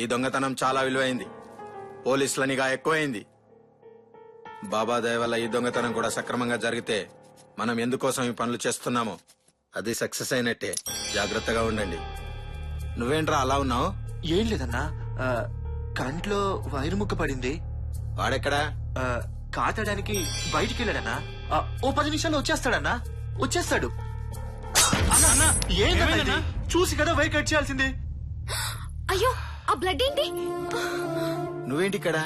ఈ దొంగతనం చాలా విలువైంది. పోలీసుల నిఘా ఎక్కువైంది. బాబా దయ వల్ల ఈ దొంగతనం కూడా సక్రమంగా జరిగితే మనం ఎందుకోసం ఈ పనులు చేస్తున్నామో అది సక్సెస్ అయినట్టే. జాగ్రత్తగా ఉండండి. నువ్వేంట్రా అలా ఉన్నావు? ఏం లేదన్నా, కంట్లో వైరు ముక్క పడింది. వాడెక్కడా? కాతడానికి బయటికి వెళ్ళాడన్నా. ఓ 10 నిమిషాల్లో వచ్చేస్తాడన్నా. వచ్చేస్తాడు. ఏంటన్నా చూసి కదా వైర్ కట్ చేయాల్సింది. అయ్యో, ఆ బ్లడ్ ఏంటి? నువ్వేంటి ఇక్కడ?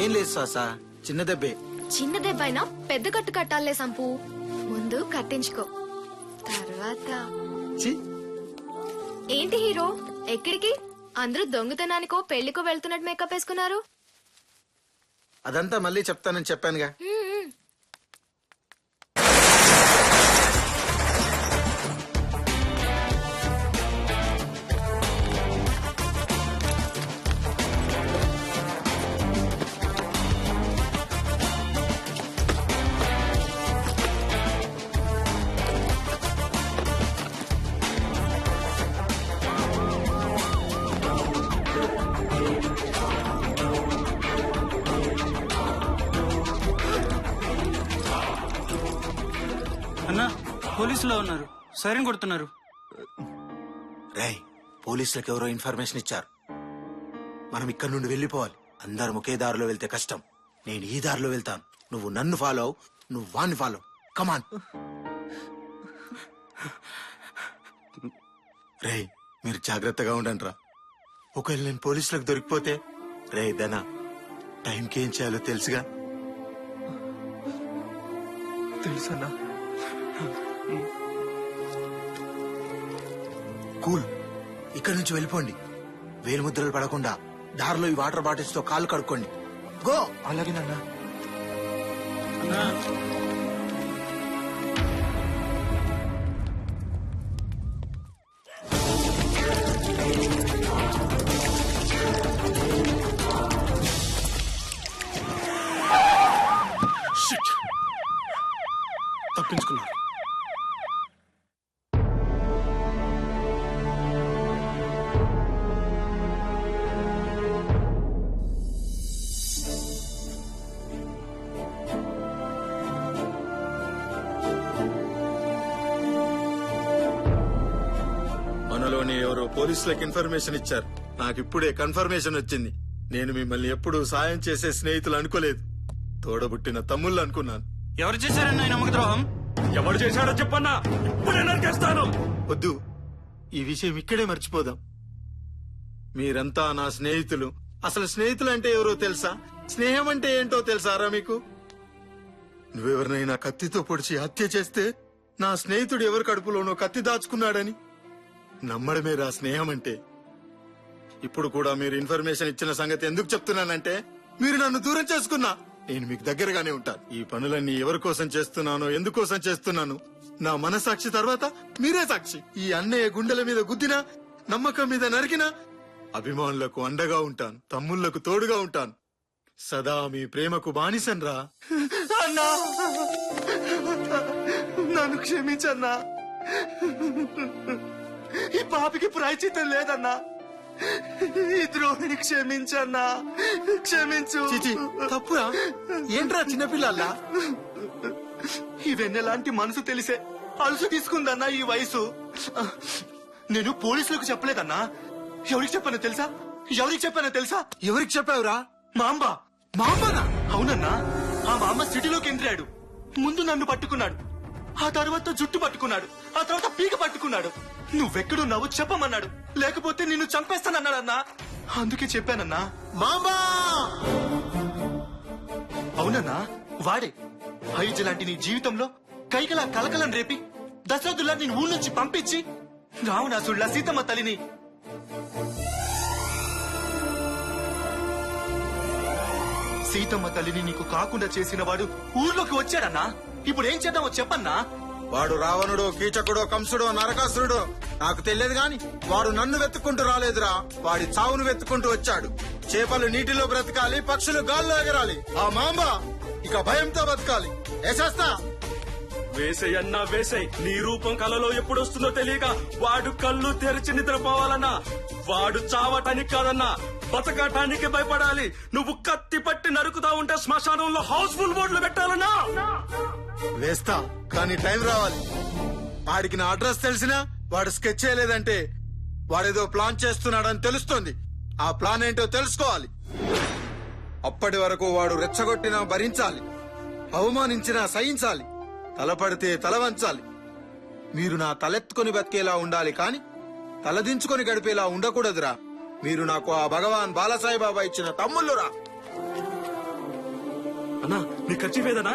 ఏం లేదు శ్వాస, చిన్న దెబ్బే. చిన్న దెబ్బైనా పెద్ద కట్టు కట్టాలే సంపు. ముందు కట్టించుకో, తర్వాత ఏంటి హీరో ఎక్కడికి? అందరూ దొంగతనానికో పెళ్లికో వెళ్తున్నట్టు మేకప్ వేసుకున్నారు. అదంతా మళ్ళీ చెప్తానని చెప్పానుగా. అన్నా, పోలీసులో ఉన్నారు, సైరన్ కొడుతున్నారు. రేయ్, పోలీసులకు ఎవరో ఇన్ఫర్మేషన్ ఇచ్చారు. మనం ఇక్కడి నుండి వెళ్ళిపోవాలి. అందరం ఒకే దారిలో వెళ్తే కష్టం. నేను ఈ దారిలో వెళ్తాను, నువ్వు నన్ను ఫాలో, నువ్వు వాణ్ణి ఫాలో. కమాన్. రేయ్, మీరు జాగ్రత్తగా ఉండండి రా. ఒకవేళ నేను పోలీసులకు దొరికిపోతే, రే ధనా, టైంకి ఏం చేయాలో తెలుసుగా? తెలుసన్నా. కూల్. ఇక్కడి నుంచి వెళ్ళిపోండి. వేలుముద్రలు పడకుండా దారిలో ఈ వాటర్ బాటిల్స్ తో కాళ్ళు కడుక్కోండి. గో. అలాగేనన్నా. తప్పించుకున్నారు. మనలోని ఎవరో పోలీసులకు ఇన్ఫర్మేషన్ ఇచ్చారు. నాకు ఇప్పుడే కన్ఫర్మేషన్ వచ్చింది. నేను మిమ్మల్ని ఎప్పుడూ సాయం చేసే స్నేహితులు అనుకోలేదు, తోడబుట్టిన తమ్ముళ్ళు అనుకున్నాను. ఎవరు చేశారన్నా ఈ నమ్మక ద్రోహం? ఎవరు చేశాడో చెప్పన్నా, ఇప్పుడే నరికేస్తాను. వద్దు, ఈ విషయం ఇక్కడే మర్చిపోదాం. మీరంతా నా స్నేహితులు. అసలు స్నేహితులు అంటే ఎవరో తెలుసా? స్నేహం అంటే ఏంటో తెలుసారా మీకు? నువ్వెవరినైనా కత్తితో పొడిచి హత్య చేస్తే నా స్నేహితుడు ఎవరి కడుపులోనో కత్తి దాచుకున్నాడని నమ్మడమే రా స్నేహం అంటే. ఇప్పుడు కూడా మీరు ఇన్ఫర్మేషన్ ఇచ్చిన సంగతి ఎందుకు చెప్తున్నానంటే, మీరు నన్ను దూరం చేసుకున్నా నేను మీకు దగ్గరగానే ఉంటాను. ఈ పనులన్నీ ఎవరి కోసం చేస్తున్నానో, ఎందుకోసం చేస్తున్నాను, నా మనసాక్షి తర్వాత మీరే సాక్షి. ఈ అన్నయ్య గుండెల మీద గుద్దినా, నమ్మకం మీద నరికినా అభిమానులకు అండగా ఉంటాను, తమ్ముళ్లకు తోడుగా ఉంటాను. సదా మీ ప్రేమకు బానిసన్ రా. అన్నా, నన్ను క్షమించన్నా. ఈ పాపికి ప్రాయశ్చిత్తం లేదన్నా. ఈ ద్రోహిని క్షమించన్నా, క్షమించు. చిచి, తప్పురా. ఏంట్రా చిన్నపిల్లల్లా? ఈ వెన్నెలాంటి మనసు తెలిసే అలుసు తీసుకుందన్నా ఈ వయసు. నేను పోలీసులకు చెప్పలేదన్నా. ఎవరికి చెప్పానో తెలుసా? ఎవరికి చెప్పావురా? మాంబా. మామనా? అవునన్నా, ఆ మామ సిటీలోకి ఎంట్రాడు. ముందు నన్ను పట్టుకున్నాడు, ఆ తర్వాత జుట్టు పట్టుకున్నాడు, ఆ తర్వాత పీక పట్టుకున్నాడు. నువ్వెక్కడున్నావు చెప్పమన్నాడు, లేకపోతే నిన్ను చంపేస్తానన్నాడన్నా. అందుకే చెప్పానన్నా. మామా! అవునన్నా, వాడే హైజ్ లాంటి నీ జీవితంలో కైకలా కలకలం రేపి, దశరథుల్లా నేను ఊళ్ళ నుంచి పంపించి, రావణాసుళ్ళ సీతమ్మ తల్లిని నీకు కాకుండా చేసిన వాడు ఊర్లోకి వచ్చాడన్నా. ఇప్పుడు ఏం చేద్దామో చెప్పన్నా. వాడు రావణుడో, కీచకుడో, కంసుడో, నరకాసురుడో నాకు తెలియదు గాని వాడు నన్ను వెతుక్కుంటూ రాలేదురా. వాడి చావును వెతుక్కుంటూ వచ్చాడు. చేపలు నీటిలో బ్రతకాలి, పక్షులు గాల్లో ఎగరాలి. ఆ మాంబ ఇక భయంతో బతకాలి. ఏసేస్తా. వేసేయన్నా వేసేయ్. నీ రూపం కలలో ఎప్పుడు వస్తుందో తెలియక వాడు కళ్ళు తెరిచి నిద్రపోవాలన్నా, వాడు చావటానికి కాదన్నా బతకటానికి భయపడాలి. నువ్వు కత్తి పట్టి నరుకుతా ఉంటే శ్మశానంలో హౌస్ఫుల్ బోర్డులు పెట్టాలన్నా. వేస్తా, కానీ టైం రావాలి. వాడికి నా అడ్రస్ తెలిసినా వాడు స్కెచ్ చేయలేదంటే వాడేదో ప్లాన్ చేస్తున్నాడని తెలుస్తోంది. ఆ ప్లాన్ ఏంటో తెలుసుకోవాలి. అప్పటి వరకు వాడు రెచ్చగొట్టినా భరించాలి, అవమానించినా సహించాలి, తలపడితే తల వంచాలి. మీరు నా తలెత్తుకొని బతికేలా ఉండాలి, కాని తలదించుకొని గడిపేలా ఉండకూడదురా. మీరు నాకు ఆ భగవాన్ బాలసాయిబాబా ఇచ్చిన తమ్ముళ్ళురా. అన్నా నీ ఖర్చు ఏదన్నా?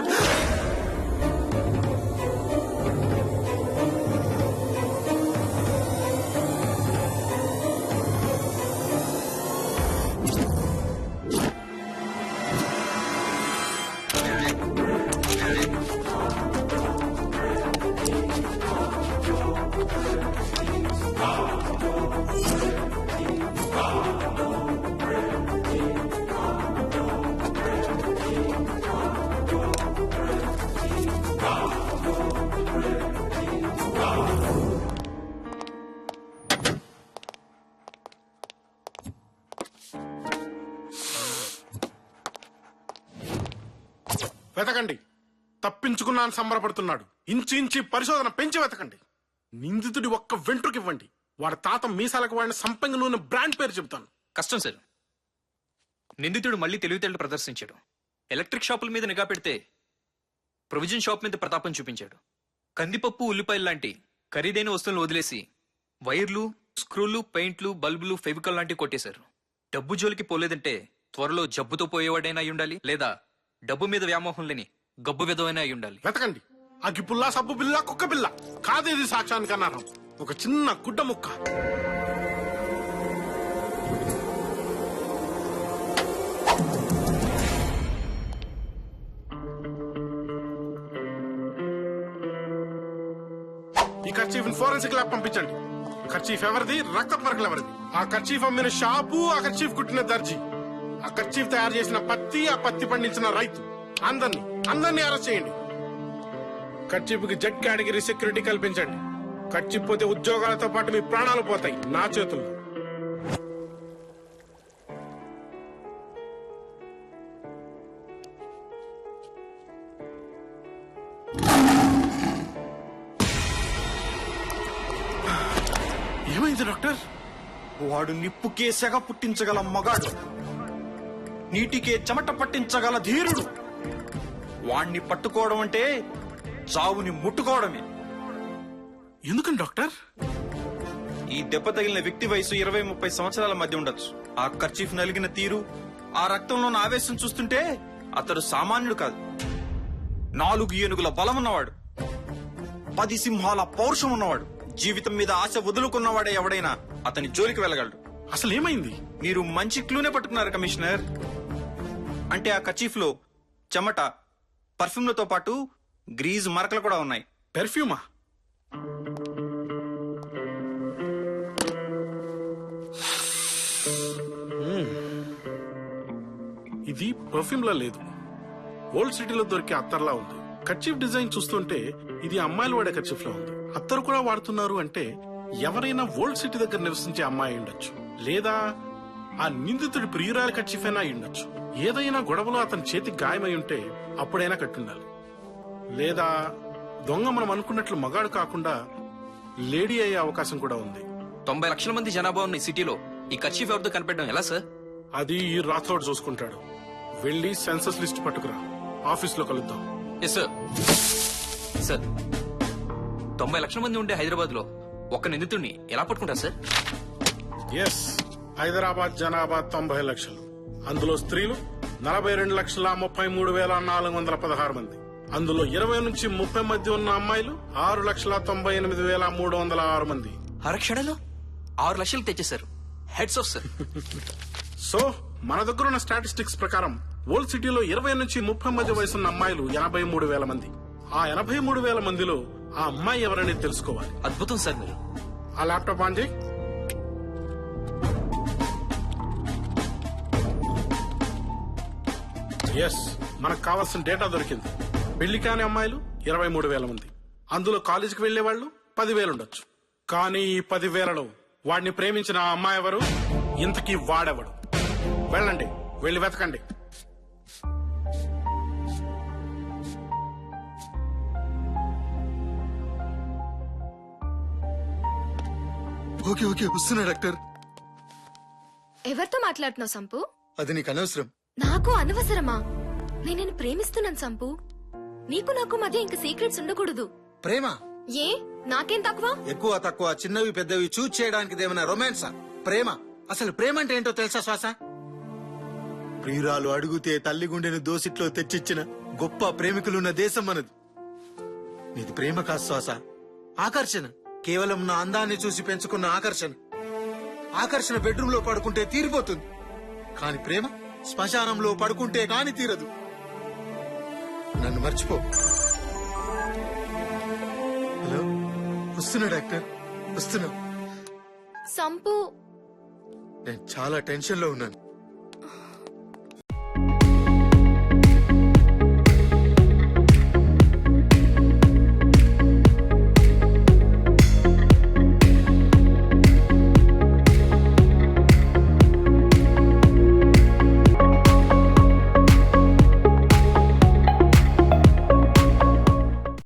వెతకండి. తప్పించుకున్నాను సంబరపడుతున్నాడు. ఇంచి పరిశోధన పెంచి వెతకండి. నిందితుడి ఒక్క వెంట్రుకివ్వండి. వాడి తాత మీసాలకు వాడిన సంపంగి నూనె బ్రాండ్ పేరు చెబుతాను. కష్టం సార్. నిందితుడు మళ్ళీ తెలివితేటలు ప్రదర్శించాడు. ఎలక్ట్రిక్ షాపుల మీద నిఘా పెడితే ప్రొవిజన్ షాప్ మీద ప్రతాపం చూపించాడు. కందిపప్పు, ఉల్లిపాయలు లాంటి ఖరీదైన వస్తువులను వదిలేసి వైర్లు, స్క్రూలు, పెయింట్లు, బల్బులు, ఫెవికల్ లాంటివి కొట్టేశారు. డబ్బు జోలికి పోలేదంటే త్వరలో జబ్బుతో పోయేవాడైనా అయి ఉండాలి, లేదా డబ్బు మీద వ్యామోహం లేని గబ్బు విధమైనా అయి ఉండాలి. వెతకండి. అగ్గిపుల్ల, సబ్బు బిల్ల, కుక్క బిల్ల కాదేది సాక్ష్యానికి అన్నారు. ఒక చిన్న గుడ్డ ముక్క. ఈ కర్చీఫ్ ఫోరెన్సిక్ ల్యాబ్ పంపించండి. కర్చీఫ్ ఎవరిది, రక్త పరీక్షలు ఎవరిది, ఆ కర్చీఫ్ అమ్మిన షాపు, ఆ కర్చీఫ్ కుట్టిన దర్జీ, ఆ కర్చీఫ్ తయారు చేసిన పత్తి, ఆ పత్తి పండించిన రైతు, అందరినీ అరెస్ట్ చేయండి. కర్చీఫ్ కి జెడ్ కేటగిరీ సెక్యూరిటీ కల్పించండి. కర్చీఫ్ పోతే ఉద్యోగాలతో పాటు మీ ప్రాణాలు పోతాయి నా చేతుల్లో. ఏమైంది డాక్టర్? వాడు నిప్పుకే సెగ పుట్టించగల మగాడు, నీటికే చెమట పట్టించగల ధీరుడు. వాణ్ణి పట్టుకోవడం అంటే చావుని ముట్టుకోవడమే. ఎందుకని డాక్టర్? ఈ దెబ్బ తగిలిన వ్యక్తి వయసు 20-30 సంవత్సరాల మధ్య ఉండొచ్చు. ఆ కర్చీఫ్ నలిగిన తీరు, ఆ రక్తంలోని ఆవేశం చూస్తుంటే అతడు సామాన్యుడు కాదు. 4 ఏనుగుల బలం ఉన్నవాడు, 10 సింహాల పౌరుషం ఉన్నవాడు, జీవితం మీద ఆశ వదులుకున్నవాడే ఎవడైనా అతని జోలికి వెళ్ళగలడు. అసలు ఏమైంది? మీరు మంచి క్లూనే పట్టుకున్నారు కమిషనర్. అంటే ఆ కర్చీఫ్ లో చెమట, పర్ఫ్యూమ్లతో పాటు గ్రీజ్ మరకలు కూడా ఉన్నాయి. పెర్ఫ్యూమా? ఇది పర్ఫ్యూమ్ లా లేదు, ఓల్డ్ సిటీలో దొరికే అత్తర్లా ఉంది. కర్చీఫ్ డిజైన్ చూస్తుంటే ఇది అమ్మాయిలు వాడే కర్చీఫ్ లా ఉంది. అత్తరు కూడా వాడుతున్నారు అంటే ఎవరైనా ఓల్డ్ సిటీ దగ్గర నివసించే అమ్మాయి ఉండొచ్చు, లేదా ఆ నిందితుడి ప్రియురాలి కర్చీఫ్ అయినా ఉండొచ్చు. ఏదైనా గొడవలో అతని చేతికి గాయమై ఉంటే అప్పుడైనా కట్టుండాలి. లేదా దొంగ మనం అనుకున్నట్లు మగాడు కాకుండా లేడీ అయ్యే అవకాశం కూడా ఉంది. 90 లక్షల మంది జనాభా ఉన్న ఈ సిటీలో ఈ కర్చీఫ్ ఎవరితో కనిపెట్టడం ఎలా సార్? అది ఈ రాథోడ్ చూసుకుంటాడు. వెళ్ళి సెన్సస్ లిస్ట్ పట్టుకురా, ఆఫీస్ లో కలుద్దాం. Yes sir. సార్, 90 లక్షల మంది ఉండే హైదరాబాద్ లో ఒక్క నిందితుడిని ఎలా పట్టుకుంటారు సార్? ఎస్, హైదరాబాద్ జనాభా 90 లక్షలు. అందులో స్త్రీలు 42,33,416 మంది. అందులో 20 నుంచి 30 మధ్య ఉన్న అమ్మాయిలు 6,98,306 మంది. అరక్షణలో 6 లక్షలు తెచ్చేశారు. Hats off sir. సో మన దగ్గర ఉన్న స్టాటిస్టిక్స్ ప్రకారం ఓల్డ్ సిటీలో 20 నుంచి 30 మధ్య వయసున్న అమ్మాయిలు 83,000 మంది. ఆ 83,000 మందిలో ఆ అమ్మాయి ఎవరనేది తెలుసుకోవాలి. అద్భుతం సార్ మీరు. ఆ ల్యాప్టాప్ ఆన్ చేయి. ఎస్, మనకు కావాల్సిన డేటా దొరికింది. పెళ్లి కాని అమ్మాయిలు 23,000 మంది, అందులో కాలేజీకి వెళ్లేవాళ్ళు 10,000 ఉండొచ్చు. కానీ ఈ 10,000లో వాడిని ప్రేమించిన ఆ అమ్మాయి ఎవరు? ఇంతకీ వాడెవడు? వెళ్ళండి, వెళ్ళి వెతకండి. ఓకే ఓకే వస్తున్నా డాక్టర్. ఎవరితో మాట్లాడుతున్నావు సంపు? అది నీకు అనవసరం. నాకు అనవసరమా? నేను నిన్ను ప్రేమిస్తున్నాను సంపు. నీకు నాకు మధ్య ఇంక సీక్రెట్స్ ఉండకూడదు. ప్రేమ ఏ నాకేం తక్కువ? ఎక్కువ తక్కువ చిన్నవి పెద్దవి చూజ్ చేయడానికి ఏమైనా రొమాన్సా? ప్రేమ అసలు ప్రేమ అంటే ఏంటో తెలుసా శ్వాస? ప్రియురాలు అడుగుతే తల్లి గుండెను దోసిట్లో తెచ్చిచ్చిన గొప్ప ప్రేమికులున్న దేశం మనది. నీది ప్రేమ కాదు శ్వాస, ఆకర్షణ. కేవలం నా అందాన్ని చూసి పెంచుకున్న ఆకర్షణ. ఆకర్షణ బెడ్రూమ్ లో పడుకుంటే తీరిపోతుంది, కాని ప్రేమ శ్మశానంలో పడుకుంటే కాని తీరదు. నన్ను మర్చిపో. హలో, వస్తున్నా డాక్టర్, వస్తున్నా. సంపు నేను చాలా టెన్షన్ లో ఉన్నాను.